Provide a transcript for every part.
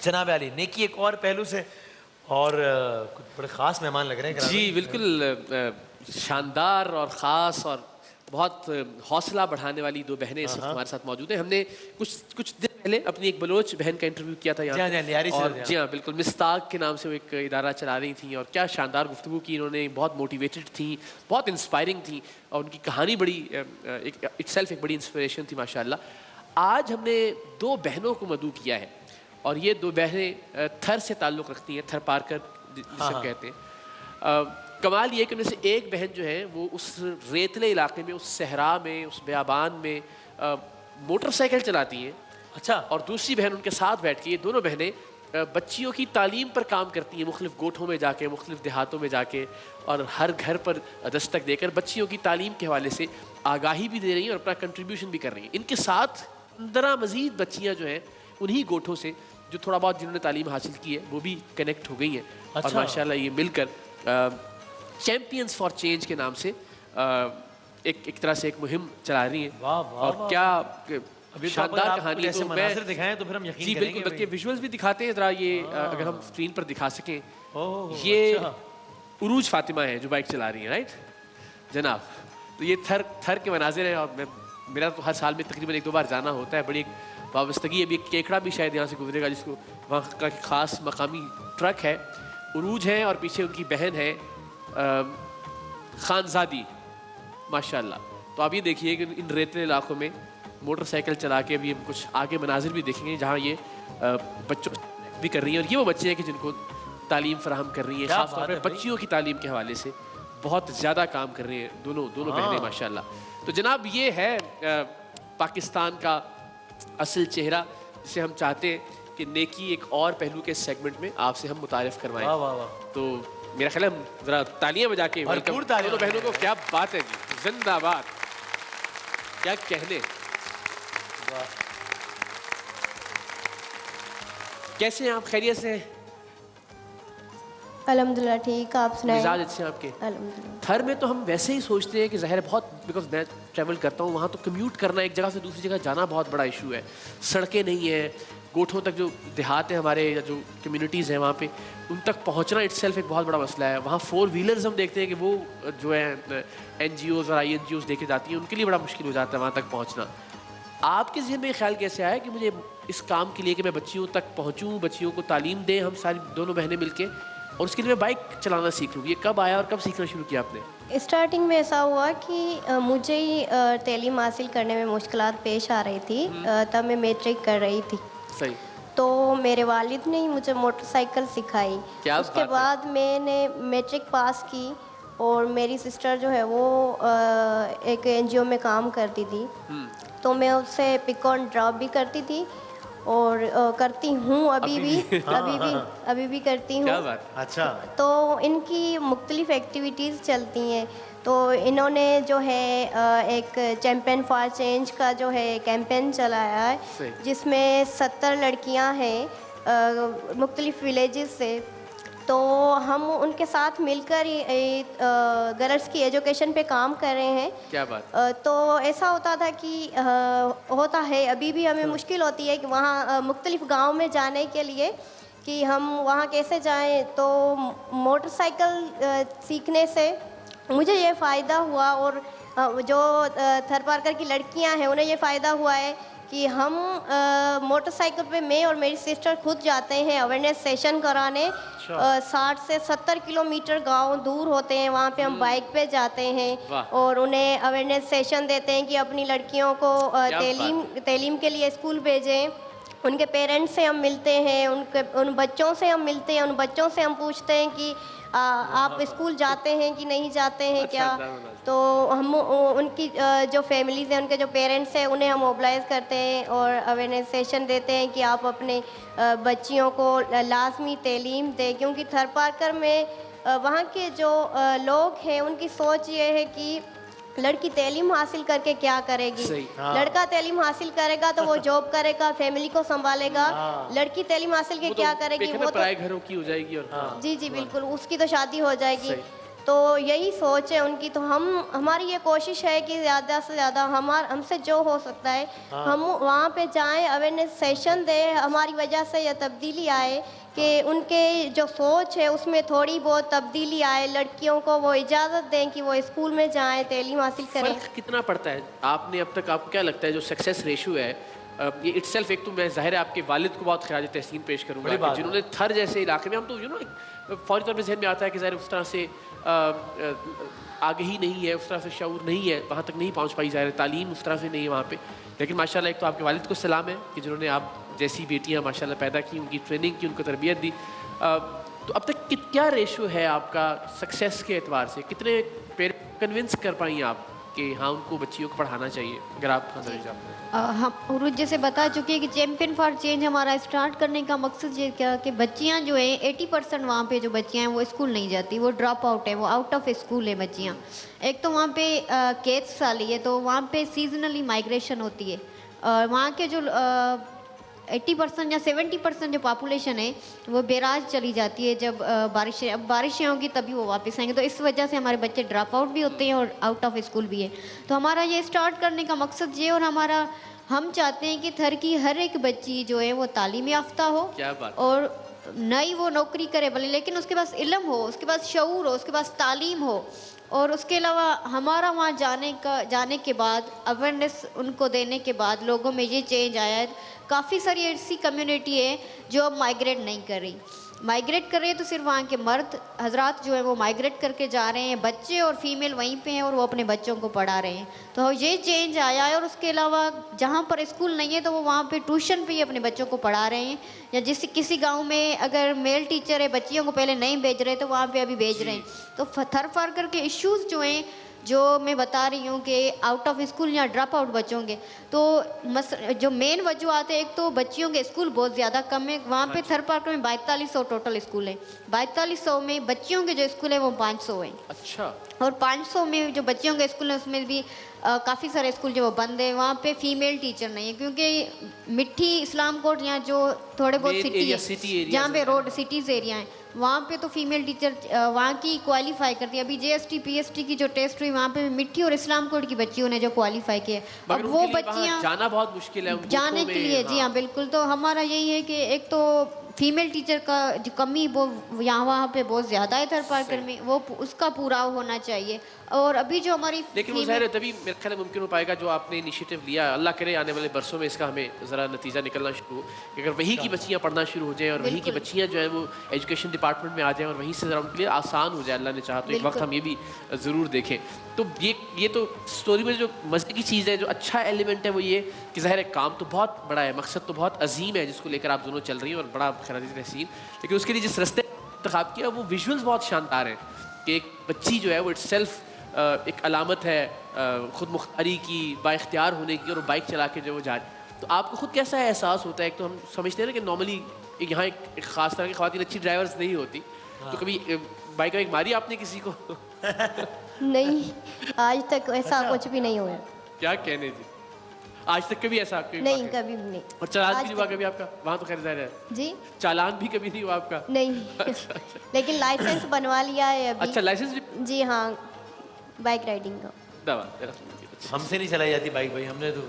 जनाब अली, नेकी एक और पहलू से और कुछ बड़े ख़ास मेहमान लग रहे हैं। जी बिल्कुल, शानदार और ख़ास और बहुत हौसला बढ़ाने वाली दो बहनें इस वक्त हमारे साथ मौजूद हैं। हमने कुछ दिन पहले अपनी एक बलोच बहन का इंटरव्यू किया था यहाँ और जी हाँ बिल्कुल, मिस्ताक के नाम से वो एक इदारा चला रही थी और क्या शानदार गुफ्तगू की इन्होंने, बहुत मोटिवेटेड थी, बहुत इंस्पायरिंग थी और उनकी कहानी बड़ी इटसेल्फ एक बड़ी इंस्पिरेशन थी माशाल्लाह। आज हमने दो बहनों को मदऊ किया है और ये दो बहनें थर से ताल्लुक़ रखती हैं, थर पारकर जिसे हम कहते हैं। कमाल ये कि उनमें से एक बहन जो है वो उस रेतले इलाके में, उस सहरा में, उस बियाबान में मोटरसाइकिल चलाती हैं। अच्छा। और दूसरी बहन उनके साथ बैठ के, ये दोनों बहनें बच्चियों की तालीम पर काम करती हैं, मुख्तलिफ गोठों में जाके, मुख्तलिफ देहातों में जाके और हर घर पर दस्तक देकर बच्चियों की तालीम के हवाले से आगाही भी दे रही हैं और अपना कंट्रीब्यूशन भी कर रही हैं। इनके साथ 15 मज़ीद बच्चियाँ जो हैं उन्हीं गोठों से, जो थोड़ा बहुत जिन्होंने तालीम हासिल की है वो भी कनेक्ट हो गई हैं। अच्छा। और माशाल्लाह ये मिलकर चैम्पियंस फॉर चेंज के नाम से एक तरह से एक मुहिम चला रही हैं। वाह वाह और क्या शानदार कहानी। तो मैं दिखाएं तो फिर हम यकीन जी करेंगे। बिल्कुल, बल्कि विजुअल्स भी दिखाते हैं ज़रा, ये अगर हम स्क्रीन पर दिखा सकें। ये उरूज फातिमा है जो बाइक चला रही हैं, राइट जनाब। तो ये थर के मनाजिर हैं और मेरा तो हर साल में तकरीबन 1-2 बार जाना होता है। बड़ी एक वाबस्तगी है। अभी एक केकड़ा भी शायद यहाँ से गुजरेगा जिसको वहाँ का ख़ास मकामी ट्रक है। उरूज है और पीछे उनकी बहन है खानजादी माशाल्लाह। तो आप ये देखिए कि इन रेतले इलाकों में मोटरसाइकिल चला के अभी हम कुछ आगे मनाजिर भी देखेंगे जहाँ ये बच्चों भी कर रही हैं और ये वो बच्चे हैं कि जिनको तालीम फराहम कर रही हैं। ख़ासतौर पर बच्चियों की तालीम के हवाले से बहुत ज़्यादा काम कर रही हैं दोनों बहनें माशाल्लाह। तो जनाब ये है पाकिस्तान का असल चेहरा जिसे हम चाहते हैं कि नेकी एक और पहलू के सेगमेंट में आपसे हम मुतारिफ करवाएं। वाह वाह वाह। तो मेरा ख्याल है ज़रा तालियां बजा के वेलकम दोनों बहनों को। क्या बात है जी, जिंदाबाद, क्या कहने। कैसे हैं आप, खैरियत से? अल्हम्दुलिल्लाह ठीक, आप सुनाएं। मिजाज अच्छे हैं आपके? अल्हम्दुलिल्लाह। थर में तो हम वैसे ही सोचते हैं कि ज़ाहिर है बहुत, बिकॉज मैं ट्रैवल करता हूँ वहाँ तो कम्यूट करना, एक जगह से दूसरी जगह जाना बहुत बड़ा इशू है। सड़कें नहीं है, गोठों तक जो देहात है हमारे या जो कम्युनिटीज़ हैं वहाँ पे उन तक पहुँचना इटसेल्फ एक बहुत बड़ा मसला है। वहाँ 4 व्हीलर्स हम देखते हैं कि वो जो है NGOs और INGOs देके जाती हैं, उनके लिए बड़ा मुश्किल हो जाता है वहाँ तक पहुँचना। आपके ज़हन में ख्याल कैसे आया कि मुझे इस काम के लिए कि मैं बच्चियों तक पहुँचूँ, बच्चियों को तालीम दें, हम सारी दोनों बहनें मिलके, और उसके लिए मैं बाइक चलाना सीख लूँ? ये कब आया और कब सीखना शुरू किया आपने? स्टार्टिंग में ऐसा हुआ कि मुझे ही तालीम हासिल करने में मुश्किलात पेश आ रही थी। तब मैं मैट्रिक कर रही थी। सही। तो मेरे वालिद ने ही मुझे मोटरसाइकिल सिखाई। उसके बाद मैंने मैट्रिक पास की और मेरी सिस्टर जो है वो एक NGO में काम करती थी, तो मैं उससे पिक ऑन ड्रॉप भी करती थी और करती हूँ अभी भी करती हूँ। क्या बात। अच्छा। तो इनकी मुख्तलिफ एक्टिविटीज़ चलती हैं। तो इन्होंने जो है एक चैम्पियन फॉर चेंज का जो है कैंपेन चलाया है जिसमें 70 लड़कियां हैं मुख्तलिफ विलेजेस से। तो हम उनके साथ मिलकर गर्ल्स की एजुकेशन पे काम कर रहे हैं। क्या बात। तो ऐसा होता था कि होता है, अभी भी हमें मुश्किल होती है कि वहाँ मुख्तलिफ गांव में जाने के लिए कि हम वहाँ कैसे जाएं। तो मोटरसाइकिल सीखने से मुझे ये फ़ायदा हुआ और जो थर पारकर की लड़कियां हैं उन्हें ये फ़ायदा हुआ है कि हम मोटरसाइकिल पे मैं और मेरी सिस्टर खुद जाते हैं अवेयरनेस सेशन कराने। 60 से 70 किलोमीटर गांव दूर होते हैं, वहाँ पे हम बाइक पे जाते हैं और उन्हें अवेयरनेस सेशन देते हैं कि अपनी लड़कियों को तालीम के लिए स्कूल भेजें। उनके पेरेंट्स से हम मिलते हैं, उन बच्चों से हम मिलते हैं, उन बच्चों से हम पूछते हैं कि आप स्कूल जाते हैं कि नहीं जाते हैं क्या। तो हम उनकी जो फैमिलीज़ हैं, उनके जो पेरेंट्स हैं, उन्हें हम मोबिलाइज़ करते हैं और अवेयरनेस सेशन देते हैं कि आप अपने बच्चियों को लाजमी तालीम दें। क्योंकि थर पारकर में वहाँ के जो लोग हैं उनकी सोच ये है कि लड़की तालीम हासिल करके क्या करेगी। लड़का तालीम हासिल करेगा तो वो जॉब करेगा, फैमिली को संभालेगा। लड़की तालीम हासिल के क्या करेगी, वो तो पराए घरों की हो जाएगी। और जी बिल्कुल, उसकी तो शादी हो जाएगी। तो यही सोच है उनकी। तो हमारी ये कोशिश है कि ज़्यादा से ज़्यादा हमसे जो हो सकता है हम वहाँ पे जाएं, अवेयरनेस सेशन दें, हमारी वजह से यह तब्दीली आए कि उनके जो सोच है उसमें थोड़ी बहुत तब्दीली आए, लड़कियों को वो इजाज़त दें कि वो स्कूल में जाएं, तालीम हासिल करें। फ़र्क कितना पड़ता है आपने अब तक, आपको क्या लगता है जो सक्सेस रेशियो है ये इटसेल्फ, एक तो मैं ज़ाहिर है आपके वालिद को बहुत खराज तहसीन पेश करूँगा बड़ी बात जिन्होंने थर जैसे इलाके में, हम तो फौरी तौर पर जहन में आता है कि ज़ाहिर उस तरह से आगे ही नहीं है, उस तरह से शऊर नहीं है, वहाँ तक नहीं पहुँच पाई, ज़ाहिर तालीम उस तरह से नहीं है वहाँ पे। लेकिन माशाल्लाह एक तो आपके वालिद को सलाम है कि जिन्होंने आप जैसी बेटियाँ माशाल्लाह पैदा की, उनकी ट्रेनिंग की, उनको तरबियत दी। तो अब तक क्या रेशो है आपका सक्सेस के एतबार से, कितने पेरेंट्स कन्विंस कर पाई आप कि हाँ उनको बच्चियों को पढ़ाना चाहिए, अगर आप हम उरुज जैसे बता चुके हैं कि चैम्पियन फॉर चेंज हमारा स्टार्ट करने का मकसद ये क्या कि बच्चियाँ जो हैं 80% वहाँ पे जो बच्चियाँ हैं वो स्कूल नहीं जाती, वो ड्रॉप आउट है, वो आउट ऑफ स्कूल है बच्चियाँ। एक तो वहाँ पे केत साली है, तो वहाँ पे सीजनली माइग्रेशन होती है। वहाँ के जो 80% या 70% जो पॉपुलेशन है वो बेराज चली जाती है जब बारिशें होंगी तभी वो वापस आएंगे। तो इस वजह से हमारे बच्चे ड्रॉप आउट भी होते हैं और आउट ऑफ स्कूल भी है। तो हमारा ये स्टार्ट करने का मकसद ये, और हम चाहते हैं कि थर की हर एक बच्ची जो है वो तालीम याफ्ता हो, क्या बात, और नई वो नौकरी करे भले, लेकिन उसके पास इल्म हो, उसके पास शऊर हो, उसके पास तालीम हो। और उसके अलावा हमारा वहाँ जाने के बाद अवेयरनेस उनको देने के बाद लोगों में ये चेंज आया है। काफ़ी सारी ऐसी कम्युनिटी है जो अब माइग्रेट नहीं कर रही, माइग्रेट कर रहे हैं तो सिर्फ वहाँ के मर्द हजरात जो है वो माइग्रेट करके जा रहे हैं, बच्चे और फीमेल वहीं पे हैं और वो अपने बच्चों को पढ़ा रहे हैं। तो ये चेंज आया है। और उसके अलावा जहाँ पर स्कूल नहीं है तो वो वहाँ पे ट्यूशन पे ही अपने बच्चों को पढ़ा रहे हैं, या किसी गांव में अगर मेल टीचर है बच्चियों को पहले नहीं भेज रहे तो वहाँ पे अभी भेज रहे हैं। तो थर फार करके इश्यूज़ जो हैं जो मैं बता रही हूँ कि आउट ऑफ स्कूल या ड्रॉप आउट बच्चों के, तो जो मेन वजूहत है, एक तो बच्चियों के स्कूल बहुत ज़्यादा कम है। वहाँ पे थर पार्क में 4200 टोटल स्कूल है, 4200 में बच्चियों के जो स्कूल है वो 500 हैं। अच्छा। और 500 में जो बच्चियों के स्कूल है उसमें भी काफ़ी सारे स्कूल जो वो बंद है, वहाँ पे फीमेल टीचर नहीं है, क्योंकि मिट्टी इस्लाम कोट या जो थोड़े बहुत सिटी है जहाँ पे रोड सिटीज़ एरिया हैं वहाँ पे तो फीमेल टीचर वहाँ की क्वालिफाई करती है। अभी JST PST की जो टेस्ट हुई वहाँ पे मिट्टी और इस्लाम कोट की बच्चियों ने जो क्वालिफाई किया, अब वो बच्चियाँ जाना बहुत मुश्किल है जाने के लिए। जी हाँ बिल्कुल। तो हमारा यही है कि एक तो फीमेल टीचर का जो कमी वो वहाँ पे बहुत ज़्यादा है थर पार्कर में, वो उसका पूरा होना चाहिए। और अभी जो हमारी लेकिन वो ज़ाहिर है तभी मेरे ख्याल मुमकिन हो पाएगा जो आपने इनिशिएटिव लिया, अल्लाह करे आने वाले बरसों में इसका हमें ज़रा नतीजा निकलना शुरू हो कि अगर वहीं की बच्चियाँ पढ़ना शुरू हो जाएं और वहीं की बच्चियाँ जो है वो एजुकेशन डिपार्टमेंट में आ जाएं और वहीं से ज़रा उनके लिए आसान हो जाए, अल्लाह ने चाहा तो एक वक्त हम ये भी ज़रूर देखें। तो ये तो स्टोरी में जो मज़े की चीज़ है, जो अच्छा एलिमेंट है वो ये कि ज़ाहिर है काम तो बहुत बड़ा है, मकसद तो बहुत अजीम है जिसको लेकर आप दोनों चल रही हैं और बड़ा खराज तहसीन, लेकिन उसके लिए जिस रस्ते इंतखाब किया वो विजुअल्स बहुत शानदार हैं कि एक बच्ची जो है वो इट्सेल्फ एक अलामत है ख़ुद मुख्तारी की, बाइख्तियार होने की, और बाइक चला के जो वो जा, तो आपको खुद कैसा एहसास होता है? एक तो हम समझते हैं ना कि नॉर्मली यहाँ एक ख़ास तरह की ख़वातीन अच्छी ड्राइवर्स नहीं होती, तो कभी बाइक वाइक मारी आपने किसी को? नहीं, आज तक ऐसा कुछ भी नहीं हुआ। क्या कहने जी, आज तक कभी ऐसा नहीं, कभी भी नहीं। और चालान भी नहीं हुआ कभी आपका? वहाँ तो खैर ज़ाहिर है जी, चालान भी कभी नहीं हुआ आपका? नहीं। लेकिन लाइसेंस बनवा लिया है अभी। अच्छा, लाइसेंस भी? जी हाँ, बाइक राइडिंग का। हमसे नहीं चलाई जाती बाइक भाई, हमने तो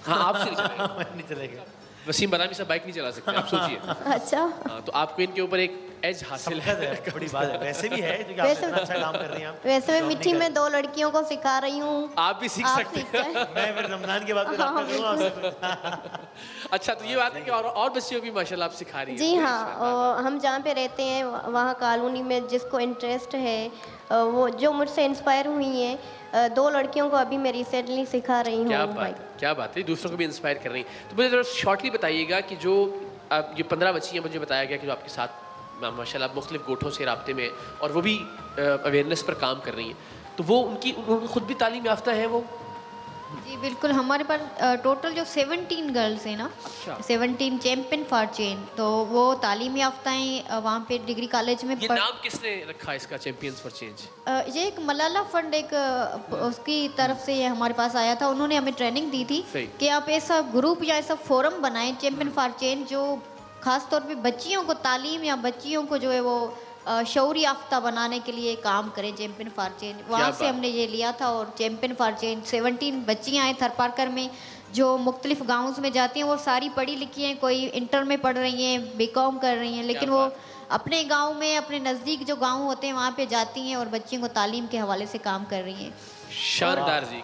हाँ आपसे नहीं चलेगा। वसीम बदामी साहब बाइक नहीं चला सकते, आप सोचिए। अच्छा हाँ, तो आपको इनके ऊपर एक एज हासिल है, बड़ी बात है। वैसे भी है जो कि आप इतना अच्छा काम कर रही हैं आप। वैसे मैं मिट्टी में 2 लड़कियों को सिखा रही हूँ, आप भी सीख सकते हैं। मैं फिर रमजान के बाद फिर आपका करूँगा आपसे। अच्छा, तो ये बात है कि और बच्चियों भी माशाल्लाह आप सिखा रही हैं। जी हाँ, और हम जहाँ पे रहते हैं वहाँ कॉलोनी में जिसको इंटरेस्ट है वो जो मुझसे इंस्पायर हुई हैं, 2 लड़कियों को अभी मैं रिसेंटली सिखा रही हूँ। क्या बात है, दूसरों को भी इंस्पायर कर रही हैं। तो मुझे ज़रा शॉर्टली बताइएगा कि जो ये 15 बच्चियाँ मुझे बताया गया कि जो आपके साथ माशाल्लाह मुख्तलिफ गोठों से राब्ते में और वो भी अवेयरनेस पर काम कर रही हैं, तो वो उनकी खुद भी तालीम याफ्ता है वो? जी बिल्कुल। हमारे पास टोटल जो 17 गर्ल्स हैं ना, 17 चैम्पियन फॉर चेंज, तो वो तालीम याफ्ता हैं वहाँ पे डिग्री कॉलेज में। ये नाम किसने रखा इसका, चैम्पियंस फॉर चेंज? ये एक मलाला फंड एक उसकी तरफ से ये हमारे पास आया था, उन्होंने हमें ट्रेनिंग दी थी कि आप ऐसा ग्रुप या ऐसा फोरम बनाएं चैम्पियन फॉर चेंज जो ख़ास तौर पे बच्चियों को तालीम या बच्चियों को जो है वो शऊर याफ्ता बनाने के लिए काम करें चैम्पियन फॉर चेंज। वहाँ से हमने ये लिया था और चैम्पियन फॉर चेंज 17 बच्चियाँ हैं थरपारकर में जो मुख्तलिफ गाँव में जाती हैं। वो सारी पढ़ी लिखी हैं, कोई इंटर में पढ़ रही हैं, बीकॉम कर रही हैं, लेकिन वो अपने गांव में अपने नज़दीक जो गांव होते हैं वहाँ पे जाती हैं और बच्चियों को तालीम के हवाले से काम कर रही हैं। शानदार जी,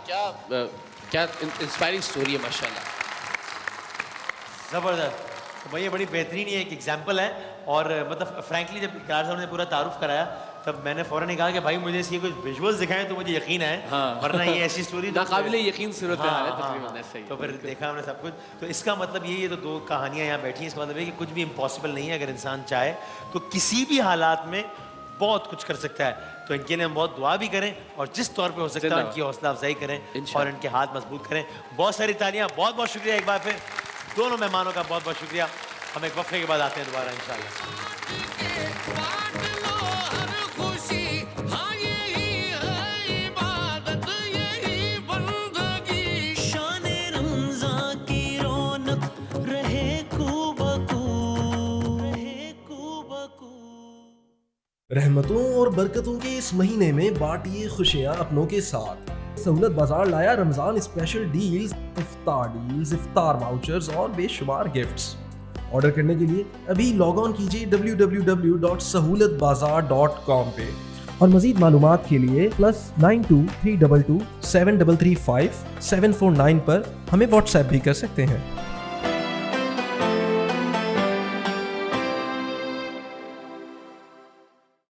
क्या इंस्पायरिंग स्टोरी है माशाल्लाह। ज़बरदस्त। तो भाई ये बड़ी बेहतरीन ही एक एग्जांपल है। और मतलब फ्रैंकली जब इकरार साहब ने पूरा तारुफ कराया तब मैंने फ़ौरन ही कहा कि भाई मुझे इसकी कुछ विजुअल्स दिखाएं तो मुझे यकीन है, हाँ। वरना ये ऐसी स्टोरी नाकाबिले यकीन सूरत हाल है हाँ, तकरीबन हाँ। ऐसा ही। तो फिर देखा हमने सब कुछ। तो इसका मतलब यही है, तो दो कहानियाँ यहाँ बैठी हैं, इसका मतलब है कि कुछ भी इम्पॉसिबल नहीं है। अगर इंसान चाहे तो किसी भी हालात में बहुत कुछ कर सकता है। तो इनके लिए हम बहुत दुआ भी करें और जिस तौर पे हो सकता है इनकी हौसला अफजाई करें और इनके हाथ मजबूत करें। बहुत सारी तालियां। बहुत बहुत शुक्रिया एक बार फिर दोनों मेहमानों का, बहुत बहुत शुक्रिया। हम एक वक्फे के बाद आते हैं दोबारा इंशाल्लाह। रहमतों और बरकतों के इस महीने में बांटिए खुशियां अपनों के साथ। सहूलत बाजार लाया रमजान स्पेशल डील्स, इफ्तार वाउचर्स और बेशुमार गिफ्ट्स। ऑर्डर करने के लिए अभी लॉग ऑन कीजिए www.sahulatbazaar.com पे और मजीद मालूमात के लिए +92 322 7335 749 पर हमें व्हाट्सएप भी कर सकते हैं।